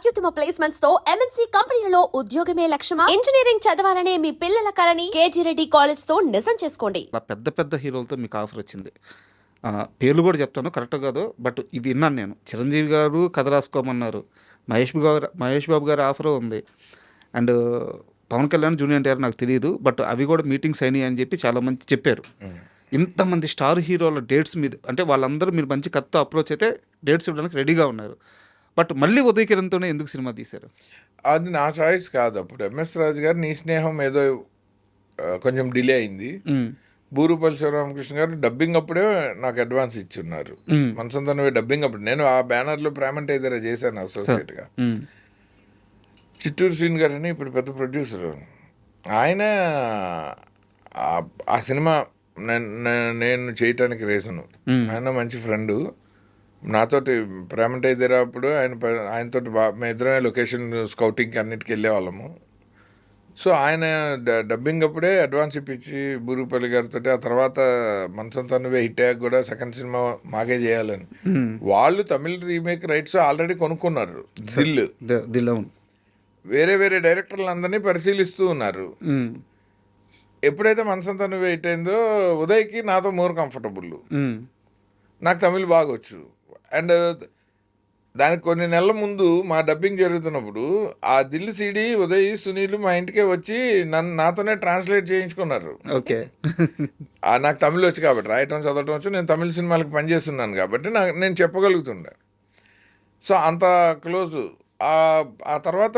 అత్యుత్తమ ప్లేస్మెంట్స్ తో ఎంఎన్సీ కంపెనీలలో ఉద్యోగమే లక్ష్యమా? ఇంజనీరింగ్ చదవాలనే మీ పిల్లల కలని కేజీ రెడ్డి కాలేజ్ తో నిజం చేసుకోండి. అలా పెద్ద పెద్ద హీరోలతో మీకు ఆఫర్ వచ్చింది. పేర్లు కూడా చెప్తాను, కరెక్ట్ కాదు, బట్ ఇది విన్నాను నేను. చిరంజీవి గారు కథ రాసుకోమన్నారు, మహేష్ బాబు గారి ఆఫర్ ఉంది, అండ్ పవన్ కళ్యాణ్, జూనియర్ ఎన్టీఆర్ నాకు తెలియదు, బట్ అవి కూడా మీటింగ్స్ అయినాయి అని చెప్పి చాలామంది చెప్పారు. ఇంతమంది స్టార్ హీరోల డేట్స్ మీద అంటే వాళ్ళందరూ మీరు మంచి కథతో అప్రోచ్ అయితే డేట్స్ ఇవ్వడానికి రెడీగా ఉన్నారు. బట్ మళ్ళీ ఉదయ్ కిరణ్తోనే ఎందుకు సినిమా తీశారు? అది నా చాయిస్ కాదు. అప్పుడు ఎంఎస్ రాజు గారు నీ స్నేహం ఏదో కొంచెం డిలే అయింది. బూరుపల్లి శివరామకృష్ణ గారు డబ్బింగ్ అప్పుడే నాకు అడ్వాన్స్ ఇచ్చున్నారు. మనసంతనవే డబ్బింగ్ అప్పుడు నేను ఆ బ్యానర్లో ప్రేమంటే ఇద్దరు చేశాను అసోసియేట్గా. చిత్తూరు శ్రీన్ గారు అని ఇప్పుడు పెద్ద ప్రొడ్యూసర్, ఆయన ఆ సినిమా నేను చేయటానికి రీజను. ఆయన మంచి ఫ్రెండు, నాతోటి ప్రేమంటే ఇద్దరు అప్పుడు ఆయనతో మేము ఇద్దరమే లొకేషన్ స్కౌటింగ్కి అన్నిటికీ వెళ్ళేవాళ్ళము. సో ఆయన డబ్బింగ్ అప్పుడే అడ్వాన్స్ ఇప్పించి బూరుపల్లి గారితో, ఆ తర్వాత మనసంతానువే హిట్ అయ్యాక కూడా సెకండ్ సినిమా మాకే చేయాలని వాళ్ళు తమిళ రీమేక్ రైట్స్ ఆల్రెడీ కొనుక్కున్నారు. దిల్ వేరే వేరే డైరెక్టర్లు అందరినీ పరిశీలిస్తూ ఉన్నారు. ఎప్పుడైతే మనసంతానువే హిట్ అయిందో ఉదయ్కి నాతో మోర్ కంఫర్టబుల్. నాకు తమిళ్ బాగొచ్చు. అండ్ దానికి కొన్ని నెలల ముందు మా డబ్బింగ్ జరుగుతున్నప్పుడు ఆ దిల్ సీడీ ఉదయ్, సునీల్ మా ఇంటికే వచ్చి నాతోనే ట్రాన్స్లేట్ చేయించుకున్నారు. ఓకే, నాకు తమిళ్ వచ్చి కాబట్టి, రాయటం చదవటం వచ్చు, నేను తమిళ సినిమాలకు పనిచేస్తున్నాను కాబట్టి నేను చెప్పగలుగుతుండే. సో అంత క్లోజు. ఆ తర్వాత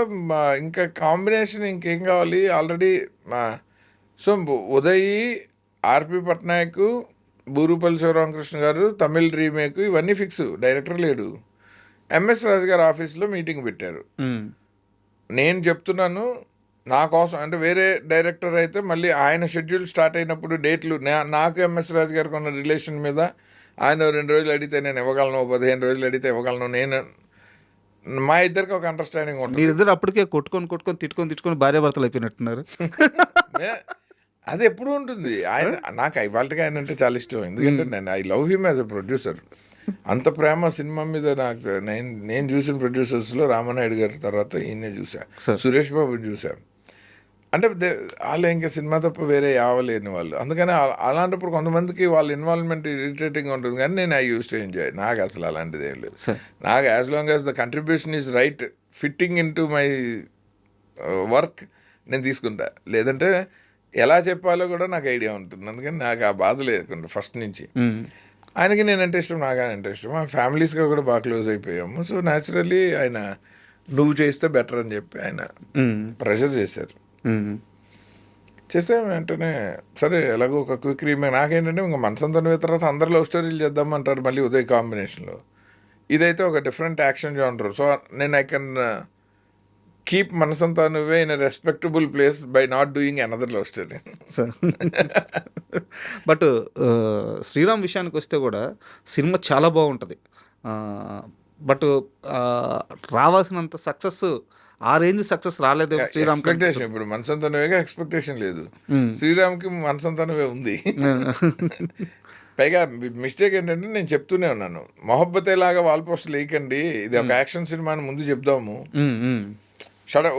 ఇంకా కాంబినేషన్ ఇంకేం కావాలి ఆల్రెడీ. సో ఉదయ్, ఆర్పి పట్నాయక్, బూరుపల్లి శివరామకృష్ణ గారు తమిళ్ రీమేక్ ఇవన్నీ ఫిక్స్. డైరెక్టర్ లేడు. ఎంఎస్ రాజు గారు ఆఫీస్లో మీటింగ్ పెట్టారు. నేను చెప్తున్నాను నా కోసం, అంటే వేరే డైరెక్టర్ అయితే మళ్ళీ ఆయన షెడ్యూల్ స్టార్ట్ అయినప్పుడు డేట్లు నాకు ఎంఎస్ రాజు గారికి ఉన్న రిలేషన్ మీద ఆయన 2 రోజులు అడిగితే నేను ఇవ్వగలను, 15 రోజులు అడిగితే ఇవ్వగలను. నేను మా ఇద్దరికి ఒక అండర్స్టాండింగ్ ఉంటుంది. మీరిద్దరు అప్పటికే కొట్టుకొని తిట్టుకొని భార్యాభర్తలు అయిపోయినట్టున్నారు. అది ఎప్పుడు ఉంటుంది. ఆయన నాకు ఇవాళకి ఆయన అంటే చాలా ఇష్టం, ఎందుకంటే నేను I love him as a producer. అంత ప్రేమ సినిమా మీద నాకు నేను చూసిన ప్రొడ్యూసర్స్లో రామానాయుడు గారి తర్వాత ఈయనే చూసా, సురేష్ బాబుని చూశాను. అంటే వాళ్ళు ఇంకా సినిమా తప్ప వేరే యావలేని వాళ్ళు. అందుకని అలాంటప్పుడు కొంతమందికి వాళ్ళ ఇన్వాల్వ్మెంట్ ఇరిటేటింగ్గా ఉంటుంది, కానీ నేను ఐ యూస్ టు ఎంజాయ్. నాకు అసలు అలాంటిది ఏం లేదు. నాకు as long as the contribution is right, fitting in to my work నేను తీసుకుంటా. లేదంటే ఎలా చెప్పాలో కూడా నాకు ఐడియా ఉంటుంది. అందుకని నాకు ఆ బాధ లేకుండా ఫస్ట్ నుంచి. ఆయనకి నేనంటే ఇష్టం, నాకు ఆయన అంటే ఇష్టం. మా ఫ్యామిలీస్గా కూడా బాగా క్లోజ్ అయిపోయాము. సో న్యాచురల్లీ ఆయన నువ్వు చేస్తే బెటర్ అని చెప్పి ఆయన ప్రెషర్ చేశారు. చేస్తే వెంటనే సరే ఎలాగో ఒక క్విక్ రీమేక్. నాకేంటంటే ఇంకా మనసంతనువే తర్వాత అందరు లవ్ స్టోరీలు చేద్దామంటారు మళ్ళీ ఉదయ్ కాంబినేషన్లో. ఇదైతే ఒక డిఫరెంట్ యాక్షన్ జానర్. సో నేను I can keep Manasantha Nuvve in a respectable place by not doing another love story. But Sriram విషయానికి వస్తే కూడా సినిమా చాలా బాగుంటుంది. బట్ రావాల్సినంత సక్సెస్, ఆ రేంజ్ సక్సెస్ రాలేదు శ్రీరామ్. ఎక్స్పెక్టేషన్ ఇప్పుడు మనసంతానువేగా ఎక్స్పెక్టేషన్ లేదు, శ్రీరామ్కి మనసంతానువే ఉంది. పైగా మిస్టేక్ ఏంటంటే నేను చెప్తూనే ఉన్నాను, మొహబ్బతే లాగా వాల్ పోస్టర్లు వేయకండి, ఇది ఒక యాక్షన్ సినిమా అని ముందు చెప్దాము.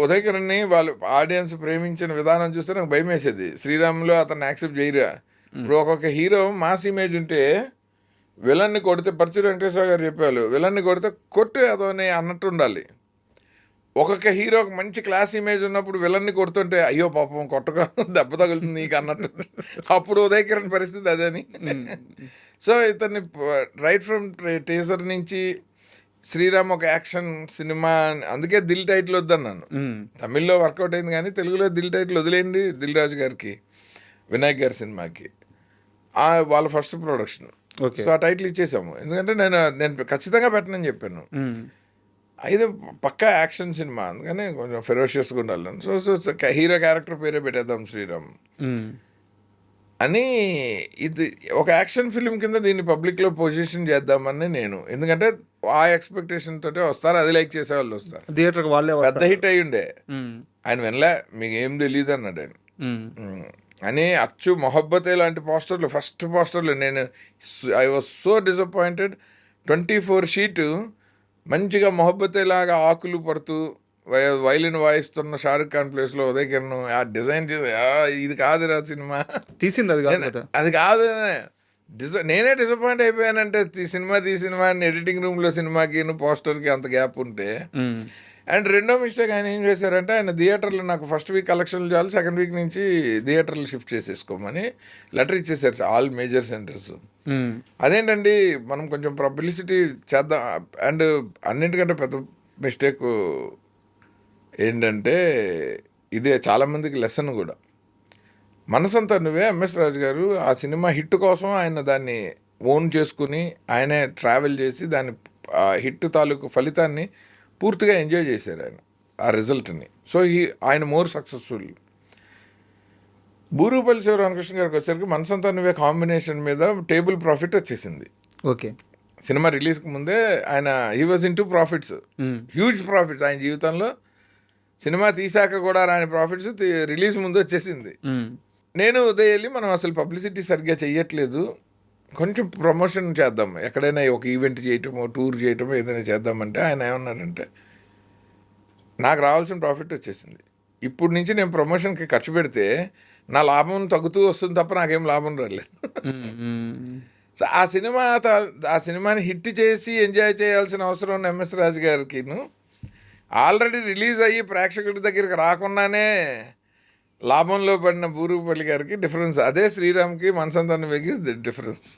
ఉదయ్ కిరణ్ని వాళ్ళు ఆడియన్స్ ప్రేమించిన విధానం చూస్తే నాకు భయం వేసేది. శ్రీరామ్లో అతన్ని యాక్సెప్ట్ చేయరా. ఇప్పుడు ఒక్కొక్క హీరో మాస్ ఇమేజ్ ఉంటే విలన్ని కొడితే, పరచూరి వెంకటేశ్వర గారు చెప్పారు, విలన్ని కొడితే కొట్టు అతని అన్నట్టు ఉండాలి. ఒక్కొక్క హీరోకి మంచి క్లాస్ ఇమేజ్ ఉన్నప్పుడు విలన్ని కొడుతుంటే అయ్యో పాపం కొట్టగా దెబ్బ తగులుతుంది నీకు అన్నట్టు. అప్పుడు ఉదయ్ కిరణ్ పరిస్థితి అదని. సో ఇతన్ని రైట్ ఫ్రమ్ టీజర్ నుంచి శ్రీరామ్ ఒక యాక్షన్ సినిమా, అందుకే దిల్ టైటిల్ వద్దన్నాను. తమిళ్లో వర్కౌట్ అయింది కానీ తెలుగులో దిల్ టైటిల్ వదిలేయండి. దిల్ రాజు గారికి, వినాయక్ గారి సినిమాకి వాళ్ళ ఫస్ట్ ప్రొడక్షన్. సో ఆ టైటిల్ ఇచ్చేసాము, ఎందుకంటే నేను ఖచ్చితంగా పెట్టనని చెప్పాను. అయితే పక్కా యాక్షన్ సినిమా, అందుకని కొంచెం ఫెరోషియస్గా ఉండాలి. సో హీరో క్యారెక్టర్ పేరే పెట్టేద్దాం శ్రీరామ్ అని. ఇది ఒక యాక్షన్ ఫిల్మ్ కింద దీన్ని పబ్లిక్లో పొజిషన్ చేద్దామని నేను, ఎందుకంటే ఆ ఎక్స్పెక్టేషన్ తోటే వస్తారు, అది లైక్ చేసే వాళ్ళు వస్తారు. థియేటర్కి వాళ్ళే పెద్ద హిట్ అయ్యి ఉండే, ఆయన వినలే, మీకు ఏం తెలియదు అన్నాడు ఆయన అని. అచ్చు మొహబ్బతే లాంటి పోస్టర్లు, ఫస్ట్ పోస్టర్లు, నేను I was so disappointed. 24 sheet మంచిగా మొహబ్బతే లాగా ఆకులు పడుతూ వైలిన్ వాయిస్తున్న షారుఖ్ ఖాన్ ప్లేస్లో ఉదయ్ కిరణ్ ఆ డిజైన్ చేసి ఇది కాదురా సినిమా తీసింది అది కాదు కదా. అది కాదు. నేనే డిసప్పాయింట్ అయిపోయానంటే సినిమా ఎడిటింగ్ రూమ్లో సినిమాకి పోస్టర్కి అంత గ్యాప్ ఉంటే. అండ్ రెండో మిస్టేక్ ఆయన ఏం చేశారంటే, ఆయన థియేటర్లు నాకు ఫస్ట్ వీక్ కలెక్షన్లు చాలు, సెకండ్ వీక్ నుంచి థియేటర్లు షిఫ్ట్ చేసేసుకోమని లెటర్ ఇచ్చేసారు ఆల్ మేజర్ సెంటర్స్. అదేంటండి, మనం కొంచెం పబ్లిసిటీ చేద్దాం. అండ్ అన్నింటికంటే పెద్ద మిస్టేక్ ఏంటంటే, ఇదే చాలామందికి లెసన్ కూడా. మనసంతా నువ్వే ఎంఎస్ రాజు గారు ఆ సినిమా హిట్ కోసం ఆయన దాన్ని ఓన్ చేసుకుని ఆయనే ట్రావెల్ చేసి దాని హిట్ తాలూకు ఫలితాన్ని పూర్తిగా ఎంజాయ్ చేశారు ఆయన, ఆ రిజల్ట్ని. సో ఆయన మోర్ సక్సెస్ఫుల్. బూరుగుపల్లి శివరామకృష్ణ గారికి వచ్చేసరికి మనసంతా నువ్వే కాంబినేషన్ మీద టేబుల్ ప్రాఫిట్ వచ్చేసింది. ఓకే. సినిమా రిలీజ్కి ముందే ఆయన he was in to profits, huge profits. ఆయన జీవితంలో సినిమా తీసాక కూడా రాని ప్రాఫిట్స్ రిలీజ్ ముందు వచ్చేసింది. నేను ఉదయం వెళ్ళి, మనం అసలు పబ్లిసిటీ సరిగ్గా చెయ్యట్లేదు, కొంచెం ప్రమోషన్ చేద్దాం, ఎక్కడైనా ఒక ఈవెంట్ చేయటమో టూర్ చేయటమో ఏదైనా చేద్దామంటే ఆయన ఏమన్నాడంటే, నాకు రావాల్సిన ప్రాఫిట్ వచ్చేసింది, ఇప్పుడు నుంచి నేను ప్రమోషన్కి ఖర్చు పెడితే నా లాభం తగ్గుతూ వస్తుంది తప్ప నాకేం లాభం రాలేదు. సో ఆ సినిమాని హిట్ చేసి ఎంజాయ్ చేయాల్సిన అవసరం ఉన్న ఎంఎస్ రాజు గారికిను ఆల్రెడీ రిలీజ్ అయ్యి ప్రేక్షకుడి దగ్గరికి రాకుండానే లాభంలో పడిన బూరుగుపల్లి గారికి డిఫరెన్స్ అదే. శ్రీరామ్కి మనసంతాన్ని వెగి డిఫరెన్స్.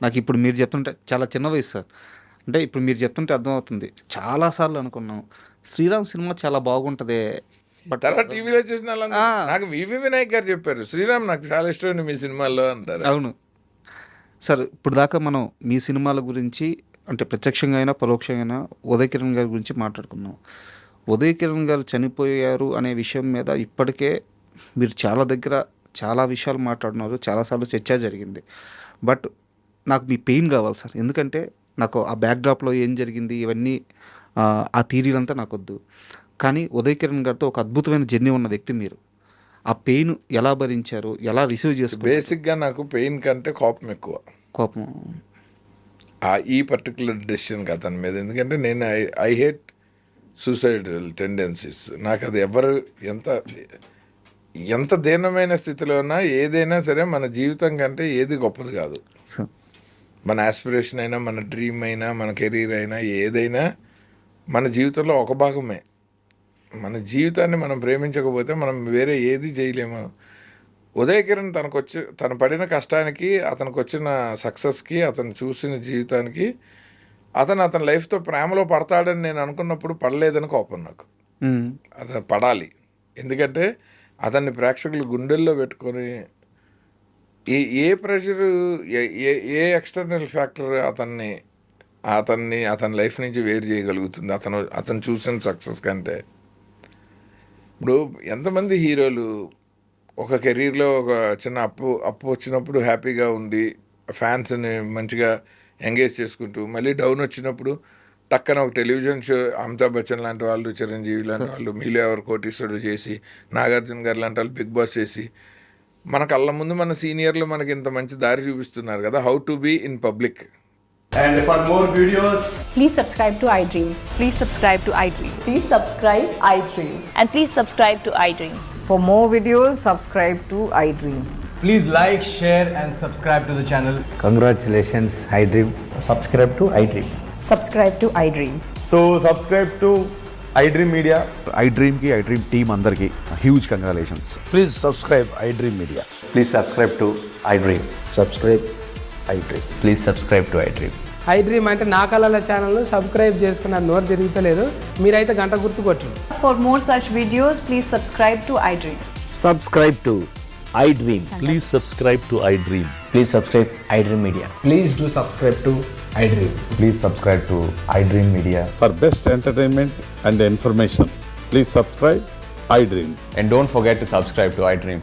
నాకు ఇప్పుడు మీరు చెప్తుంటే చాలా చిన్న వయసు సార్, అంటే ఇప్పుడు మీరు చెప్తుంటే అర్థమవుతుంది. చాలాసార్లు అనుకున్నాం శ్రీరామ్ సినిమా చాలా బాగుంటుంది, బట్ తర్వాత టీవీలో చూసిన నాకు వివి వినాయక్ గారు చెప్పారు, శ్రీరామ్ నాకు చాలా ఇష్టం మీ సినిమాల్లో అంటారు. అవును సార్. ఇప్పుడు దాకా మనం మీ సినిమాల గురించి అంటే ప్రత్యక్షంగా అయినా పరోక్షంగా అయినా ఉదయ్ కిరణ్ గారి గురించి మాట్లాడుకున్నాం. ఉదయ్ కిరణ్ గారు చనిపోయారు అనే విషయం మీద ఇప్పటికే మీరు చాలా దగ్గర చాలా విషయాలు మాట్లాడినారు, చాలాసార్లు చర్చ జరిగింది. బట్ నాకు మీ పెయిన్ కావాలి సార్, ఎందుకంటే నాకు ఆ బ్యాక్డ్రాప్లో ఏం జరిగింది ఇవన్నీ ఆ థీరీలంతా నాకు వద్దు. కానీ ఉదయ్ కిరణ్ గారితో ఒక అద్భుతమైన జర్నీ ఉన్న వ్యక్తి మీరు. ఆ పెయిన్ ఎలా భరించారు, ఎలా రిసీవ్ చేసుకున్నారు? బేసిక్గా నాకు పెయిన్ కంటే కోపం ఎక్కువ. కోపం ఈ పర్టికులర్ డెసిషన్కి అతని మీద, ఎందుకంటే నేను ఐ హేట్ సూసైడల్ టెండెన్సీస్. నాకు అది ఎవరు ఎంత దీనమైన స్థితిలో ఉన్నా ఏదైనా సరే మన జీవితం కంటే ఏది గొప్పది కాదు. మన ఆస్పిరేషన్ అయినా, మన డ్రీమ్ అయినా, మన కెరీర్ అయినా, ఏదైనా మన జీవితంలో ఒక భాగమే. మన జీవితాన్ని మనం ప్రేమించకపోతే మనం వేరే ఏది చేయలేము. ఉదయ్ కిరణ్ తను పడిన కష్టానికి, అతనికి వచ్చిన సక్సెస్కి, అతను చూసిన జీవితానికి, అతని లైఫ్తో ప్రేమలో పడతాడని నేను అనుకున్నప్పుడు పడలేదని కోపం నాకు. అతను పడాలి, ఎందుకంటే అతన్ని ప్రేక్షకులు గుండెల్లో పెట్టుకొని ఏ ప్రెషరు, ఏ ఎక్స్టర్నల్ ఫ్యాక్టర్ అతని లైఫ్ నుంచి వేరు చేయగలుగుతుంది అతను చూసిన సక్సెస్ కంటే. ఇప్పుడు ఎంతమంది హీరోలు ఒక కెరీర్లో ఒక చిన్న అప్పు వచ్చినప్పుడు హ్యాపీగా ఉండి ఫ్యాన్స్ని మంచిగా ఎంగేజ్ చేసుకుంటూ, మళ్ళీ డౌన్ వచ్చినప్పుడు టక్కన ఒక టెలివిజన్ షో అమితాబ్ బచ్చన్ లాంటి వాళ్ళు, చిరంజీవి లాంటి వాళ్ళు, మీలో ఎవరు కోటీశ్వరుడు చేసి, నాగార్జున గారు లాంటి వాళ్ళు బిగ్ బాస్ చేసి, మన కళ్ళ ముందు మన సీనియర్లు మనకి ఇంత మంచి దారి చూపిస్తున్నారు కదా, how to be in public. And for more videos, Please subscribe to iDream. Please subscribe to iDream. Please subscribe iDream. And please subscribe to iDream. For more videos, subscribe to iDream. please like, share and subscribe to the channel. Congratulations, iDream. Subscribe to iDream. Subscribe to iDream. So subscribe to iDream Media. iDream team అందరికి huge congratulations. Please subscribe iDream Media. Please subscribe to iDream. Subscribe iDream. Please subscribe to iDream. iDream అంటే నా కళల ఛానల్ను subscribe చేసుకున్న నోరు తిరుగుతలేదు, మీరైతే గంట గుర్తు కొట్టండి. For more such videos, please subscribe to iDream. Subscribe to iDream. Please subscribe to iDream. Please subscribe iDream Media. Please do subscribe to iDream. Please subscribe to iDream Media. For best entertainment and information, please subscribe iDream. And don't forget to subscribe to iDream.